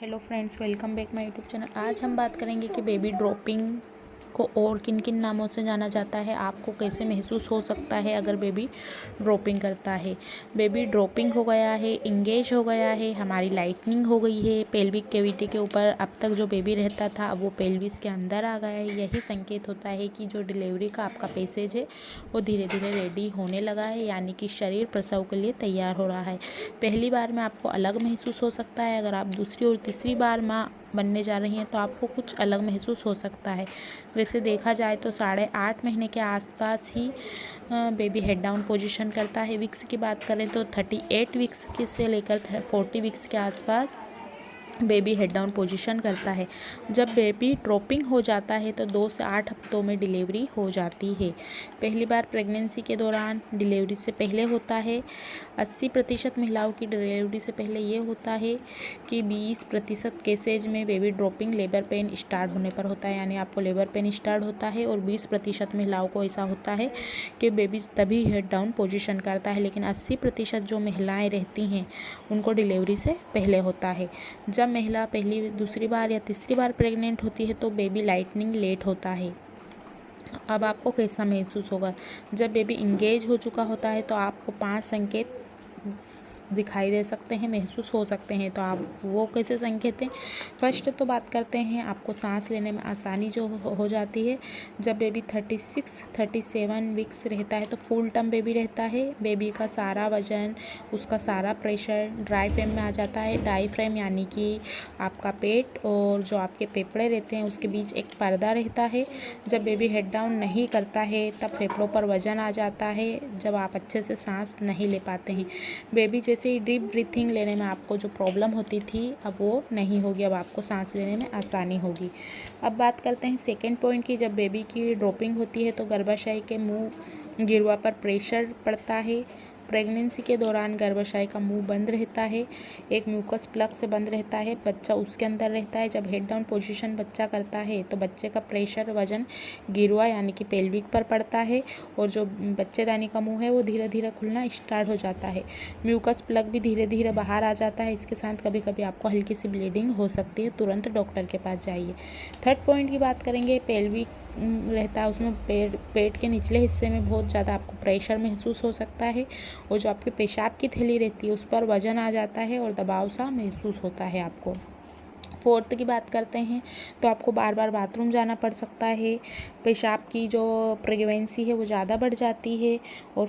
Hello friends, welcome back my YouTube channel. आज हम बात करेंगे कि बेबी ड्रॉपिंग को और किन किन नामों से जाना जाता है, आपको कैसे महसूस हो सकता है अगर बेबी ड्रॉपिंग करता है। बेबी ड्रॉपिंग हो गया है, इंगेज हो गया है, हमारी लाइटनिंग हो गई है पेल्विक कैविटी के ऊपर। अब तक जो बेबी रहता था अब वो पेल्विस के अंदर आ गया है। यही संकेत होता है कि जो डिलीवरी का आपका पैसेज है वो धीरे धीरे रेडी होने लगा है, यानी कि शरीर प्रसव के लिए तैयार हो रहा है। पहली बार में आपको अलग महसूस हो सकता है, अगर आप दूसरी और तीसरी बार माँ बनने जा रही हैं तो आपको कुछ अलग महसूस हो सकता है। वैसे देखा जाए तो 8.5 महीने के आसपास ही बेबी हेड डाउन पोजीशन करता है। वीक्स की बात करें तो 38 वीक्स से लेकर 40 वीक्स के आसपास बेबी हेड डाउन पोजीशन करता है। जब बेबी ड्रॉपिंग हो जाता है तो 2 से 8 हफ्तों में डिलीवरी हो जाती है। पहली बार प्रेगनेंसी के दौरान डिलीवरी से पहले होता है। 80% महिलाओं की डिलीवरी से पहले ये होता है कि 20% केसेज में baby dropping labour pain start होने पर होता है, यानी आपको लेबर पेन स्टार्ट होता है। और 20% महिलाओं को ऐसा होता है कि बेबी तभी हेड डाउन पोजीशन करता है, लेकिन 80% जो महिलाएं रहती हैं उनको डिलीवरी से पहले होता है। जब महिला पहली दूसरी बार या तीसरी बार प्रेग्नेंट होती है तो बेबी लाइटनिंग लेट होता है। अब आपको कैसा महसूस होगा? जब बेबी इंगेज हो चुका होता है तो आपको 5 संकेत दिखाई दे सकते हैं, महसूस हो सकते हैं। तो आप वो कैसे संकेत हैं? फर्स्ट तो बात करते हैं, आपको सांस लेने में आसानी जो हो जाती है। जब बेबी 36-37 वीक्स रहता है तो फुल टर्म बेबी रहता है। बेबी का सारा वजन, उसका सारा प्रेशर डायफ्राम में आ जाता है। डायफ्राम यानी कि आपका पेट और जो आपके फेफड़े रहते हैं उसके बीच एक पर्दा रहता है। जब बेबी हेड डाउन नहीं करता है तब फेफड़ों पर वजन आ जाता है, जब आप अच्छे से सांस नहीं ले पाते हैं। बेबी जैसे ही डीप ब्रीथिंग लेने में आपको जो प्रॉब्लम होती थी अब वो नहीं होगी, अब आपको सांस लेने में आसानी होगी। अब बात करते हैं सेकंड पॉइंट की। जब बेबी की ड्रॉपिंग होती है तो गर्भाशय के मुंह गिरवा पर प्रेशर पड़ता है। प्रेगनेंसी के दौरान गर्भाशय का मुंह बंद रहता है, एक म्यूकस प्लग से बंद रहता है, बच्चा उसके अंदर रहता है। जब हेड डाउन पोजीशन बच्चा करता है तो बच्चे का प्रेशर वजन गिरवा यानी कि पेल्विक पर पड़ता है और जो बच्चेदानी का मुंह है वो धीरे धीरे खुलना स्टार्ट हो जाता है। म्यूकस प्लग भी धीरे धीरे बाहर आ जाता है। इसके साथ कभी कभी आपको हल्की सी ब्लीडिंग हो सकती है, तुरंत डॉक्टर के पास जाइए। थर्ड पॉइंट की बात करेंगे, पेल्विक रहता है, उसमें पेट के निचले हिस्से में बहुत ज़्यादा आपको प्रेशर महसूस हो सकता है और जो आपके पेशाब की थैली रहती है उस पर वजन आ जाता है और दबाव सा महसूस होता है आपको। फोर्थ की बात करते हैं तो आपको बार बार बाथरूम जाना पड़ सकता है। पेशाब की जो फ्रीक्वेंसी है वो ज़्यादा बढ़ जाती है। और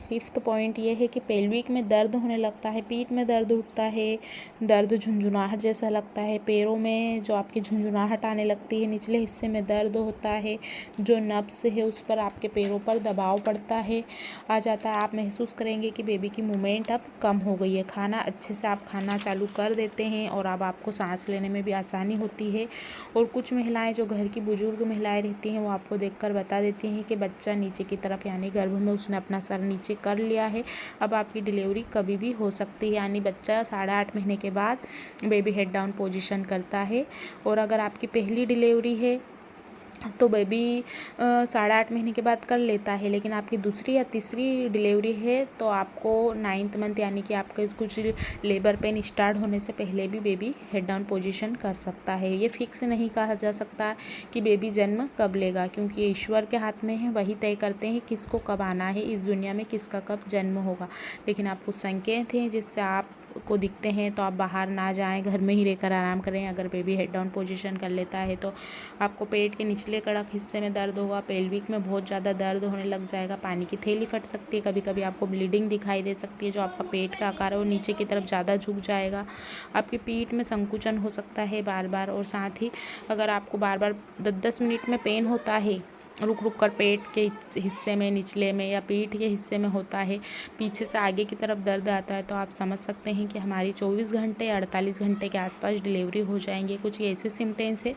फिफ्थ पॉइंट ये है कि पेल्विक में दर्द होने लगता है, पीठ में दर्द उठता है, दर्द झुंझुनाहट जैसा लगता है, पैरों में जो आपकी झुंझुनाहट आने लगती है, निचले हिस्से में दर्द होता है, जो नब्स है उस पर आपके पैरों पर दबाव पड़ता है आ जाता है। आप महसूस करेंगे कि बेबी की मूवमेंट अब कम हो गई है। खाना अच्छे से आप खाना चालू कर देते हैं और अब आपको सांस लेने में भी आसानी होती है। और कुछ महिलाएं जो घर की बुजुर्ग महिलाएं रहती हैं वो आपको देखकर बता देती हैं कि बच्चा नीचे की तरफ यानी गर्भ में उसने अपना सर नीचे कर लिया है, अब आपकी डिलीवरी कभी भी हो सकती है। यानी बच्चा 8.5 महीने के बाद बेबी हेड डाउन पोजीशन करता है। और अगर आपकी पहली डिलीवरी है तो बेबी 8.5 महीने के बाद कर लेता है, लेकिन आपकी दूसरी या तीसरी डिलीवरी है तो आपको 9th मंथ यानी कि आपके कुछ लेबर पेन स्टार्ट होने से पहले भी बेबी हेड डाउन पोजीशन कर सकता है। ये फिक्स नहीं कहा जा सकता कि बेबी जन्म कब लेगा, क्योंकि ये ईश्वर के हाथ में है, वही तय करते हैं किसको कब आना है इस दुनिया में, किसका कब जन्म होगा। लेकिन आप कुछ संकेत हैं जिससे आप को दिखते हैं तो आप बाहर ना जाएं, घर में ही रहकर आराम करें। अगर बेबी हेड डाउन पोजीशन कर लेता है तो आपको पेट के निचले कड़क हिस्से में दर्द होगा, पेल्विक में बहुत ज़्यादा दर्द होने लग जाएगा, पानी की थैली फट सकती है, कभी कभी आपको ब्लीडिंग दिखाई दे सकती है, जो आपका पेट का आकार है वो नीचे की तरफ ज़्यादा झुक जाएगा, आपकी पीठ में संकुचन हो सकता है बार बार। और साथ ही अगर आपको बार बार 10-10 मिनट में पेन होता है, रुक रुक कर पेट के हिस्से में निचले में या पीठ के हिस्से में होता है, पीछे से आगे की तरफ दर्द आता है, तो आप समझ सकते हैं कि हमारी 24 घंटे या 48 घंटे के आसपास डिलीवरी हो जाएंगे। कुछ ऐसे सिम्टम्स है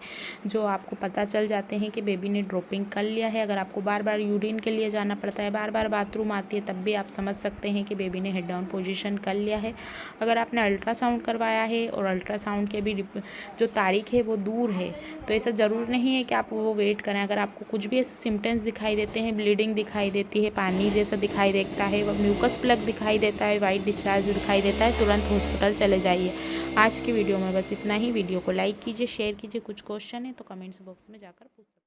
जो आपको पता चल जाते हैं कि बेबी ने ड्रॉपिंग कर लिया है। अगर आपको बार बार यूरिन के लिए जाना पड़ता है, बार बार बाथरूम आती है, तब भी आप समझ सकते हैं कि बेबी ने हेड डाउन पोजीशन कर लिया है। अगर आपने अल्ट्रासाउंड करवाया है और अल्ट्रासाउंड के भी जो तारीख है वो दूर है, तो ऐसा ज़रूर नहीं है कि आप वो वेट करें। अगर आपको कुछ भी ऐसा ऐसे सिम्टम्स दिखाई देते हैं, ब्लीडिंग दिखाई देती है, पानी जैसा दिखाई देता है, म्यूकस प्लग दिखाई देता है, वाइट डिस्चार्ज दिखाई देता है, तुरंत हॉस्पिटल चले जाइए। आज की वीडियो में बस इतना ही। वीडियो को लाइक कीजिए, शेयर कीजिए। कुछ क्वेश्चन है तो कमेंट्स बॉक्स में जाकर पूछ सकते हैं।